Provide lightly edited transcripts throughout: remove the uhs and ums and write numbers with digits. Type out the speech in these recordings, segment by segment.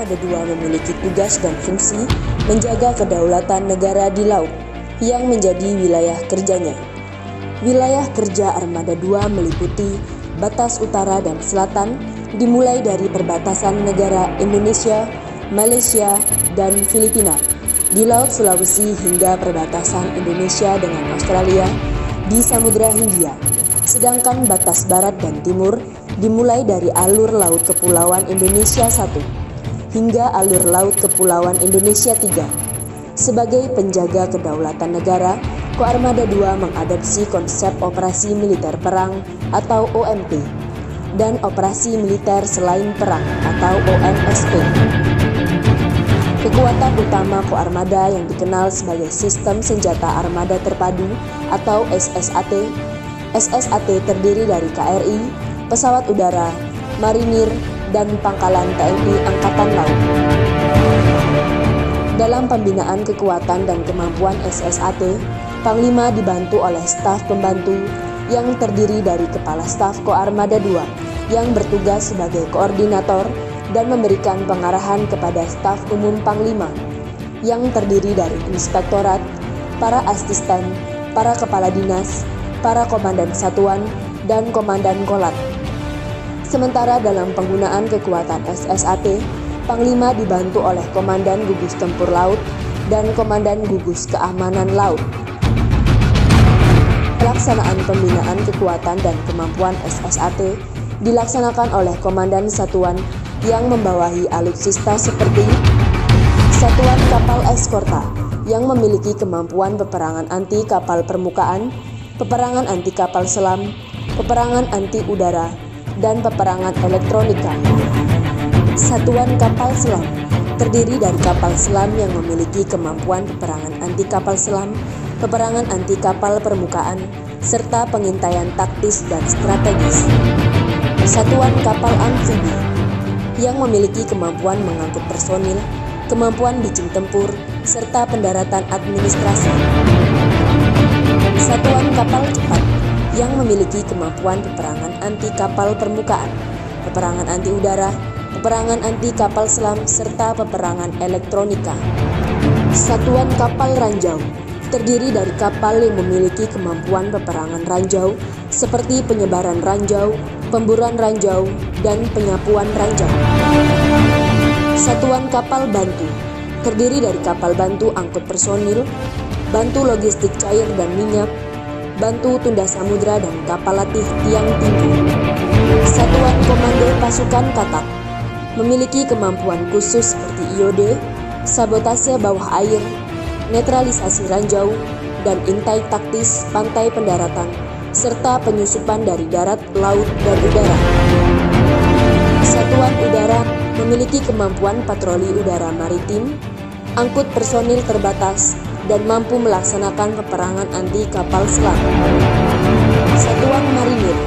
Koarmada II memiliki tugas dan fungsi menjaga kedaulatan negara di laut yang menjadi wilayah kerjanya. Wilayah kerja Armada II meliputi batas utara dan selatan dimulai dari perbatasan negara Indonesia, Malaysia, dan Filipina di Laut Sulawesi hingga perbatasan Indonesia dengan Australia di Samudra Hindia. Sedangkan batas barat dan timur dimulai dari alur Laut Kepulauan Indonesia I hingga alur Laut Kepulauan Indonesia III. Sebagai penjaga kedaulatan negara, Koarmada II mengadopsi konsep operasi militer perang atau OMP dan operasi militer selain perang atau OMSP. Kekuatan utama Koarmada yang dikenal sebagai Sistem Senjata Armada Terpadu atau SSAT. SSAT terdiri dari KRI, pesawat udara, marinir, dan pangkalan TNI Angkatan Laut. Dalam pembinaan kekuatan dan kemampuan SSAT, Panglima dibantu oleh staf pembantu yang terdiri dari Kepala Staf Koarmada II yang bertugas sebagai koordinator dan memberikan pengarahan kepada staf umum Panglima yang terdiri dari inspektorat, para asisten, para kepala dinas, para komandan satuan, dan komandan kolat. Sementara dalam penggunaan kekuatan SSAT, Panglima dibantu oleh Komandan Gugus Tempur Laut dan Komandan Gugus Keamanan Laut. Pelaksanaan pembinaan kekuatan dan kemampuan SSAT dilaksanakan oleh Komandan Satuan yang membawahi alutsista seperti Satuan Kapal Eskorta yang memiliki kemampuan peperangan anti kapal permukaan, peperangan anti kapal selam, peperangan anti udara, dan peperangan elektronika. Satuan Kapal Selam terdiri dari kapal selam yang memiliki kemampuan peperangan anti kapal selam, peperangan anti kapal permukaan, serta pengintaian taktis dan strategis. Satuan Kapal Amfibi yang memiliki kemampuan mengangkut personil, kemampuan bicing tempur, serta pendaratan administrasi. Satuan Kapal Cepat yang memiliki kemampuan peperangan anti kapal permukaan, peperangan anti udara, peperangan anti kapal selam, serta peperangan elektronika. Satuan Kapal Ranjau terdiri dari kapal yang memiliki kemampuan peperangan ranjau seperti penyebaran ranjau, pemburuan ranjau, dan penyapuan ranjau. Satuan Kapal Bantu terdiri dari kapal bantu angkut personil, bantu logistik cair dan minyak, bantu tunda samudra, dan kapal latih tiang tinggi. Satuan Komando Pasukan Katak memiliki kemampuan khusus seperti IOD, sabotase bawah air, netralisasi ranjau, dan intai taktis pantai pendaratan, serta penyusupan dari darat, laut, dan udara. Satuan Udara memiliki kemampuan patroli udara maritim, angkut personil terbatas, dan mampu melaksanakan peperangan anti kapal selam. Satuan Marinir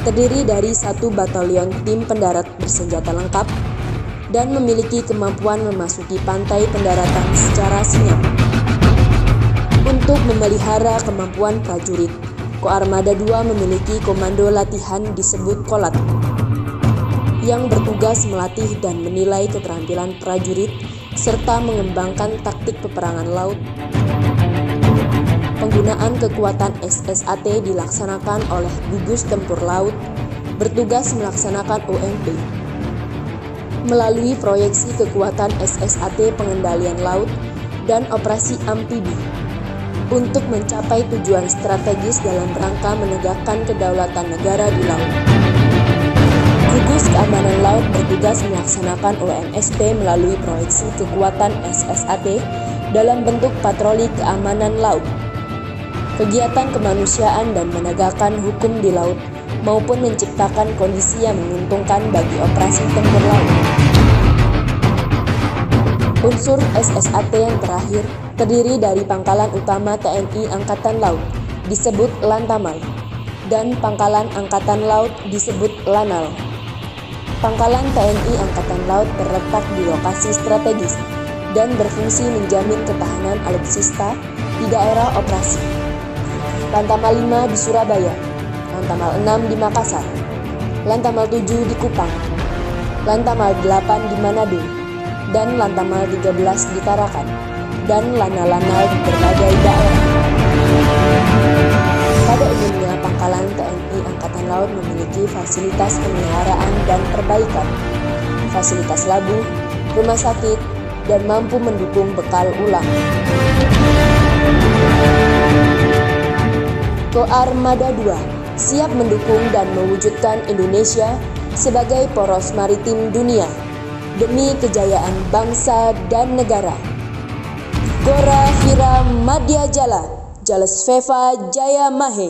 terdiri dari 1 batalion tim pendarat bersenjata lengkap dan memiliki kemampuan memasuki pantai pendaratan secara senyap. Untuk memelihara kemampuan prajurit, Koarmada II memiliki komando latihan disebut Kolat yang bertugas melatih dan menilai keterampilan prajurit serta mengembangkan taktik peperangan laut. Penggunaan kekuatan SSAT dilaksanakan oleh Gugus Tempur Laut bertugas melaksanakan OMP. Melalui proyeksi kekuatan SSAT pengendalian laut dan operasi amfibi untuk mencapai tujuan strategis dalam rangka menegakkan kedaulatan negara di laut. Gugus Keamanan Laut bertugas melaksanakan OMSP melalui proyeksi kekuatan SSAT dalam bentuk patroli keamanan laut, kegiatan kemanusiaan dan menegakkan hukum di laut, maupun menciptakan kondisi yang menguntungkan bagi operasi tempur laut. Unsur SSAT yang terakhir terdiri dari Pangkalan Utama TNI Angkatan Laut disebut Lantamal dan Pangkalan Angkatan Laut disebut Lanal. Pangkalan TNI Angkatan Laut terletak di lokasi strategis dan berfungsi menjamin ketahanan alutsista di daerah operasi. Lantamal 5 di Surabaya, Lantamal 6 di Makassar, Lantamal 7 di Kupang, Lantamal 8 di Manado, dan Lantamal 13 di Tarakan, dan Lanal-Lanal di berbagai daerah. Pada umumnya, pangkalan TNI Angkatan Laut memiliki fasilitas pemeliharaan dan perbaikan, fasilitas labuh, rumah sakit, dan mampu mendukung bekal ulang. Koarmada 2 siap mendukung dan mewujudkan Indonesia sebagai poros maritim dunia demi kejayaan bangsa dan negara. Gora Vira Madya Jala, Jalesveva Jaya Mahe.